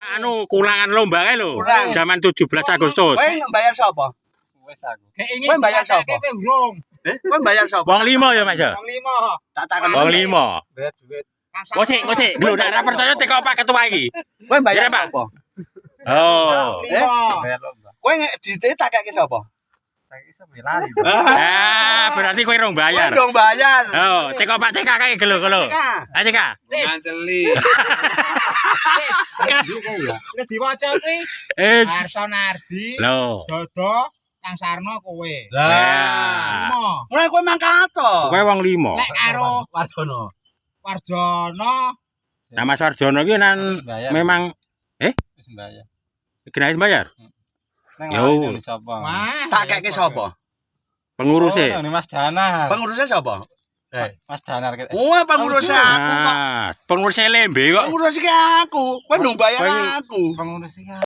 Anu kulangan lomba kae lho. Kurang. Zaman 17 Agustus. Kowe bayar sapa? Wes aku. Kowe bayar sapa? Kowe bayar sapa? Wong 5 ya, Mas. Tak takon. Wong 5. Bayar duit. Ngocek. Lho nek ora percaya teko Pak Ketua iki. Kowe bayar Iya, Pak. sapa? Oh. Bayar lomba. Kowe dite tak kake sapa? Tak iso lali. Berarti kowe rong bayar. Kowe dong bayar. Oh, teko Pak CK kae gelo. Ayo CK. Nganceli. Nek diwaca kuwi Eh, Arso Nardi, lho. Dodo, Kang Sarno kowe. Lah. Limo. Lah kowe mangkato. Kowe wong 5. Lek karo Warsono. Warjono Nah, Mas Warjono iki nan memang Wis bayar. gratis bayar. Nang Yo. lali sapa? wah Tak kake sapa? Penguruse. Oh, ini Mas Danar. Pengurusnya sapa? Mas Danar ket. Oh, pengurusnya aku kok. Pengurus lembe kok. Pengurus iki aku. Kowe dong bayar Kowe- aku. Pengurus iki